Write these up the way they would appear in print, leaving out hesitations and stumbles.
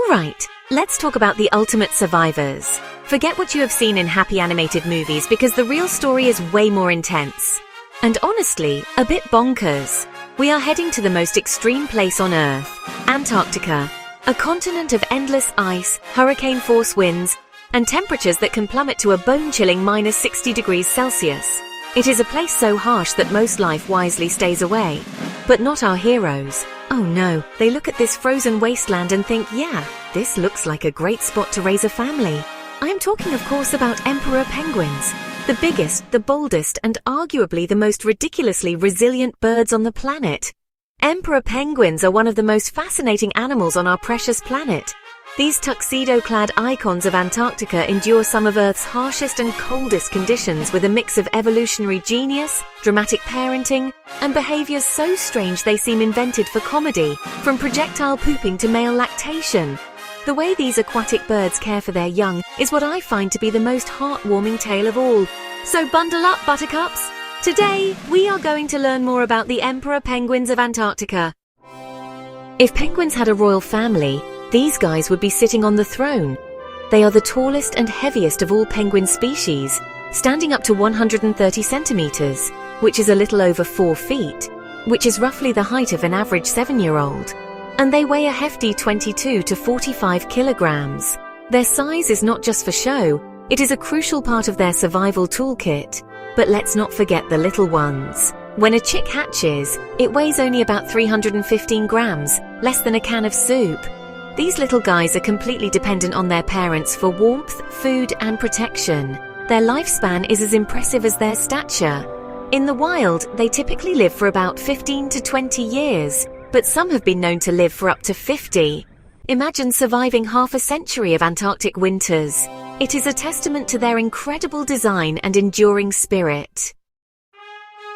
Alright, let's talk about the ultimate survivors. Forget what you have seen in happy animated movies because the real story is way more intense. And honestly, a bit bonkers. We are heading to the most extreme place on Earth, Antarctica, a continent of endless ice, hurricane-force winds, and temperatures that can plummet to a bone-chilling -60 degrees Celsius. It is a place so harsh that most life wisely stays away. But not our heroes. Oh no, they look at this frozen wasteland and think, yeah, this looks like a great spot to raise a family. I am talking, of course, about emperor penguins, the biggest, the boldest, and arguably the most ridiculously resilient birds on the planet. Emperor penguins are one of the most fascinating animals on our precious planet. These tuxedo-clad icons of Antarctica endure some of Earth's harshest and coldest conditions with a mix of evolutionary genius, dramatic parenting, and behaviors so strange they seem invented for comedy, from projectile pooping to male lactation. The way these aquatic birds care for their young is what I find to be the most heartwarming tale of all. So bundle up, buttercups! Today, we are going to learn more about the emperor penguins of Antarctica. If penguins had a royal family, these guys would be sitting on the throne. They are the tallest and heaviest of all penguin species, standing up to 130 centimeters, which is a little over 4 feet, which is roughly the height of an average 7-year-old. And they weigh a hefty 22 to 45 kilograms. Their size is not just for show, it is a crucial part of their survival toolkit. But let's not forget the little ones. When a chick hatches, it weighs only about 315 grams, less than a can of soup. These little guys are completely dependent on their parents for warmth, food, and protection. Their lifespan is as impressive as their stature. In the wild, they typically live for about 15 to 20 years, but some have been known to live for up to 50. Imagine surviving half a century of Antarctic winters. It is a testament to their incredible design and enduring spirit.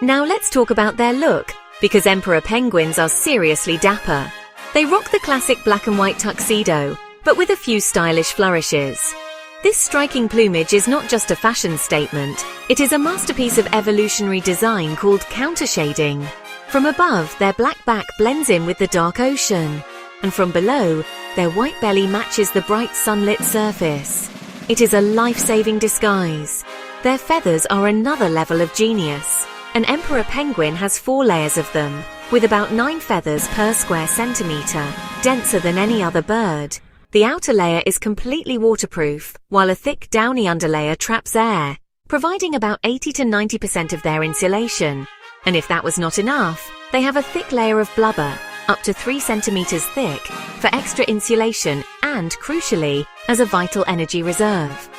Now let's talk about their look, because emperor penguins are seriously dapper. They rock the classic black and white tuxedo, but with a few stylish flourishes. This striking plumage is not just a fashion statement, it is a masterpiece of evolutionary design called countershading. From above, their black back blends in with the dark ocean, and from below, their white belly matches the bright sunlit surface. It is a life-saving disguise. Their feathers are another level of genius. An emperor penguin has 4 layers of them, with about 9 feathers per square centimeter, denser than any other bird. The outer layer is completely waterproof, while a thick downy underlayer traps air, providing about 80 to 90% of their insulation. And if that was not enough, they have a thick layer of blubber, up to 3 centimeters thick, for extra insulation and, crucially, as a vital energy reserve.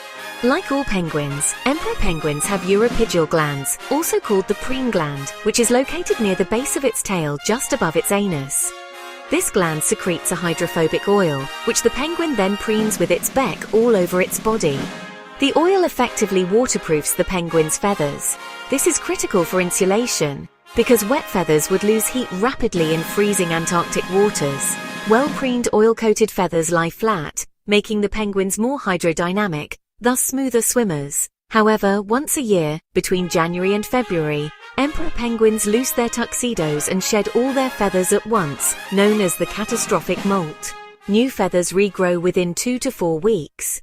Like all penguins, emperor penguins have uropygial glands, also called the preen gland, which is located near the base of its tail just above its anus. This gland secretes a hydrophobic oil, which the penguin then preens with its beak all over its body. The oil effectively waterproofs the penguin's feathers. This is critical for insulation, because wet feathers would lose heat rapidly in freezing Antarctic waters. Well-preened oil-coated feathers lie flat, making the penguins more hydrodynamic, thus smoother swimmers. However, once a year, between January and February, emperor penguins loose their tuxedos and shed all their feathers at once, known as the catastrophic molt. New feathers regrow within 2 to 4 weeks.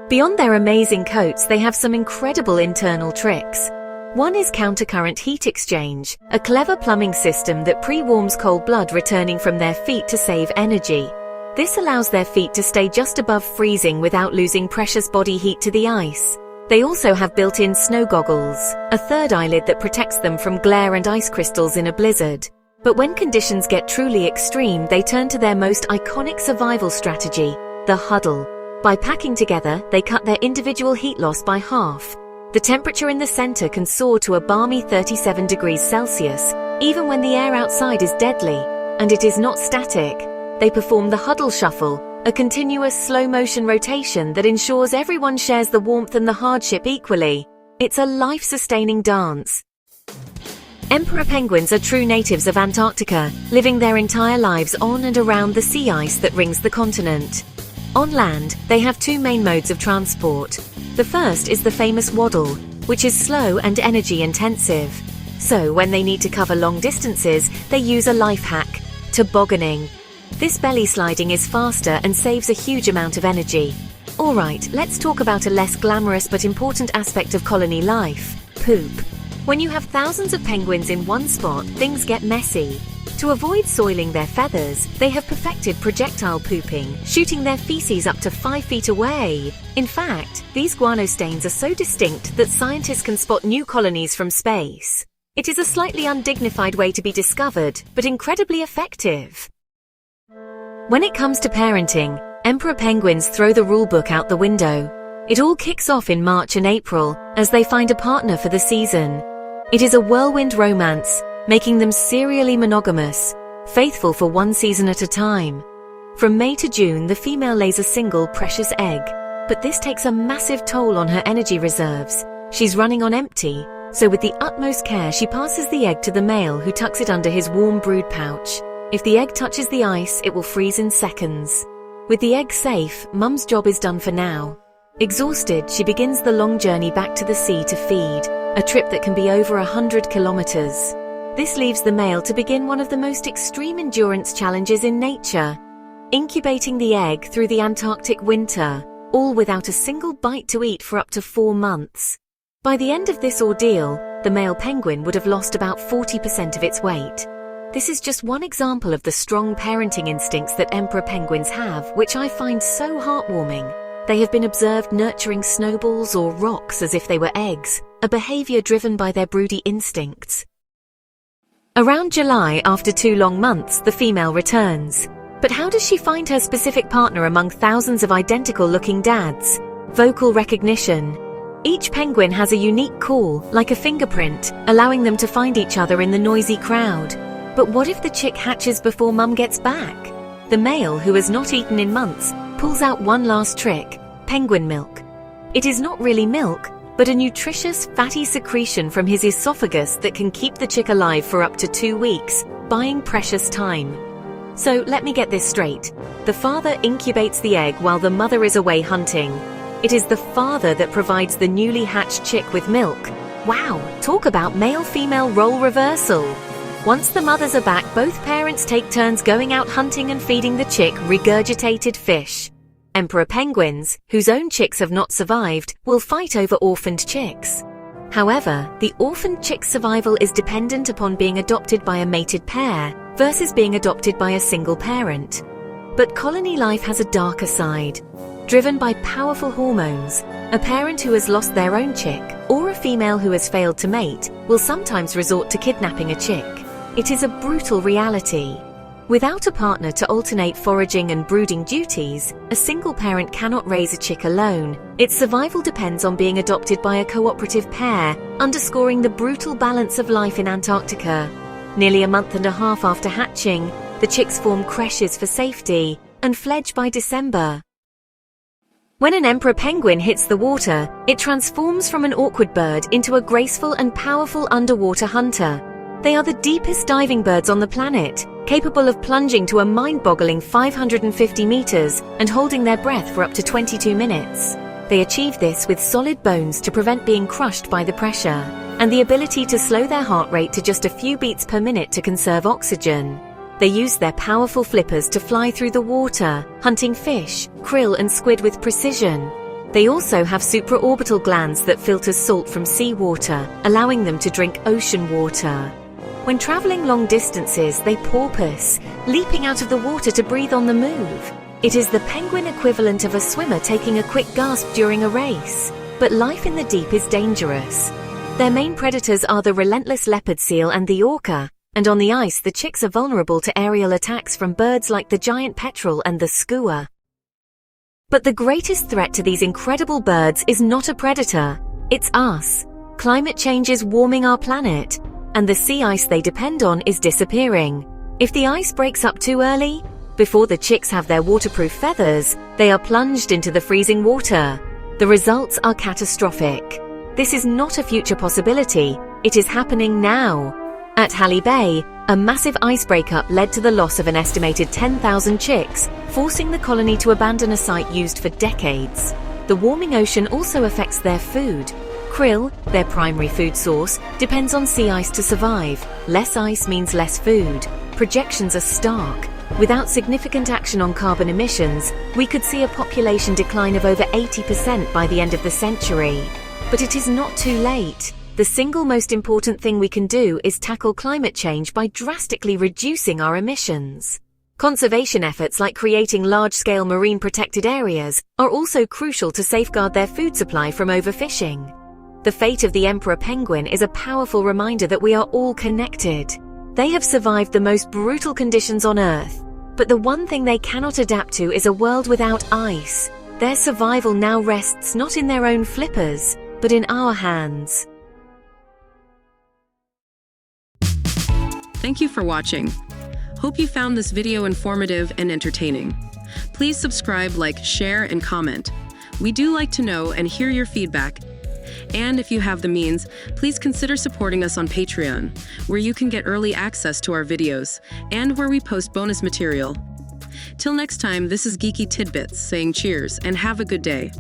Beyond their amazing coats, they have some incredible internal tricks. One is countercurrent heat exchange, a clever plumbing system that pre-warms cold blood returning from their feet to save energy. This allows their feet to stay just above freezing without losing precious body heat to the ice. They also have built-in snow goggles, a third eyelid that protects them from glare and ice crystals in a blizzard. But when conditions get truly extreme, they turn to their most iconic survival strategy, the huddle. By packing together, they cut their individual heat loss by half. The temperature in the center can soar to a balmy 37 degrees Celsius, even when the air outside is deadly. And it is not static. They perform the huddle shuffle, a continuous slow-motion rotation that ensures everyone shares the warmth and the hardship equally. It's a life-sustaining dance. Emperor penguins are true natives of Antarctica, living their entire lives on and around the sea ice that rings the continent. On land, they have 2 main modes of transport. The first is the famous waddle, which is slow and energy-intensive. So when they need to cover long distances, they use a life hack, tobogganing. This belly sliding is faster and saves a huge amount of energy. Alright, let's talk about a less glamorous but important aspect of colony life: poop. When you have thousands of penguins in one spot, things get messy. To avoid soiling their feathers, they have perfected projectile pooping, shooting their feces up to 5 feet away. In fact, these guano stains are so distinct that scientists can spot new colonies from space. It is a slightly undignified way to be discovered, but incredibly effective. When it comes to parenting, emperor penguins throw the rulebook out the window. It all kicks off in March and April as they find a partner for the season. It is a whirlwind romance, making them serially monogamous, faithful for one season at a time. From May to June, the female lays a single precious egg, but this takes a massive toll on her energy reserves. She's running on empty, so with the utmost care she passes the egg to the male, who tucks it under his warm brood pouch. If the egg touches the ice, it will freeze in seconds. With the egg safe, Mum's job is done for now. Exhausted, she begins the long journey back to the sea to feed, a trip that can be over 100 kilometers. This leaves the male to begin one of the most extreme endurance challenges in nature: incubating the egg through the Antarctic winter, all without a single bite to eat for up to 4 months. By the end of this ordeal, the male penguin would have lost about 40% of its weight. This is just one example of the strong parenting instincts that emperor penguins have, which I find so heartwarming. They have been observed nurturing snowballs or rocks as if they were eggs, a behavior driven by their broody instincts. Around July, after 2 long months, the female returns. But how does she find her specific partner among thousands of identical-looking dads? Vocal recognition. Each penguin has a unique call, like a fingerprint, allowing them to find each other in the noisy crowd. But what if the chick hatches before Mum gets back? The male, who has not eaten in months, pulls out one last trick: penguin milk. It is not really milk, but a nutritious, fatty secretion from his esophagus that can keep the chick alive for up to 2 weeks, buying precious time. So let me get this straight. The father incubates the egg while the mother is away hunting. It is the father that provides the newly hatched chick with milk. Wow, talk about male-female role reversal. Once the mothers are back, both parents take turns going out hunting and feeding the chick regurgitated fish. Emperor penguins, whose own chicks have not survived, will fight over orphaned chicks. However, the orphaned chick's survival is dependent upon being adopted by a mated pair versus being adopted by a single parent. But colony life has a darker side. Driven by powerful hormones, a parent who has lost their own chick, or a female who has failed to mate, will sometimes resort to kidnapping a chick. It is a brutal reality. Without a partner to alternate foraging and brooding duties, a single parent cannot raise a chick alone. Its survival depends on being adopted by a cooperative pair, underscoring the brutal balance of life in Antarctica. Nearly a month and a half after hatching, the chicks form creches for safety and fledge by December. When an emperor penguin hits the water, it transforms from an awkward bird into a graceful and powerful underwater hunter. They are the deepest diving birds on the planet, capable of plunging to a mind-boggling 550 meters and holding their breath for up to 22 minutes. They achieve this with solid bones to prevent being crushed by the pressure, and the ability to slow their heart rate to just a few beats per minute to conserve oxygen. They use their powerful flippers to fly through the water, hunting fish, krill and squid with precision. They also have supraorbital glands that filter salt from seawater, allowing them to drink ocean water. When traveling long distances, they porpoise, leaping out of the water to breathe on the move. It is the penguin equivalent of a swimmer taking a quick gasp during a race. But life in the deep is dangerous. Their main predators are the relentless leopard seal and the orca, and on the ice the chicks are vulnerable to aerial attacks from birds like the giant petrel and the skua. But the greatest threat to these incredible birds is not a predator, it's us. Climate change is warming our planet, and the sea ice they depend on is disappearing. If the ice breaks up too early, before the chicks have their waterproof feathers, they are plunged into the freezing water. The results are catastrophic. This is not a future possibility, it is happening now. At Halley Bay, a massive ice breakup led to the loss of an estimated 10,000 chicks, forcing the colony to abandon a site used for decades. The warming ocean also affects their food. Krill, their primary food source, depends on sea ice to survive. Less ice means less food. Projections are stark. Without significant action on carbon emissions, we could see a population decline of over 80% by the end of the century. But it is not too late. The single most important thing we can do is tackle climate change by drastically reducing our emissions. Conservation efforts like creating large-scale marine protected areas are also crucial to safeguard their food supply from overfishing. The fate of the emperor penguin is a powerful reminder that we are all connected. They have survived the most brutal conditions on Earth, but the one thing they cannot adapt to is a world without ice. Their survival now rests not in their own flippers, but in our hands. Thank you for watching. Hope you found this video informative and entertaining. Please subscribe, like, share, and comment. We do like to know and hear your feedback. And if you have the means, please consider supporting us on Patreon, where you can get early access to our videos, and where we post bonus material. Till next time, this is Geeky Tidbits saying cheers and have a good day.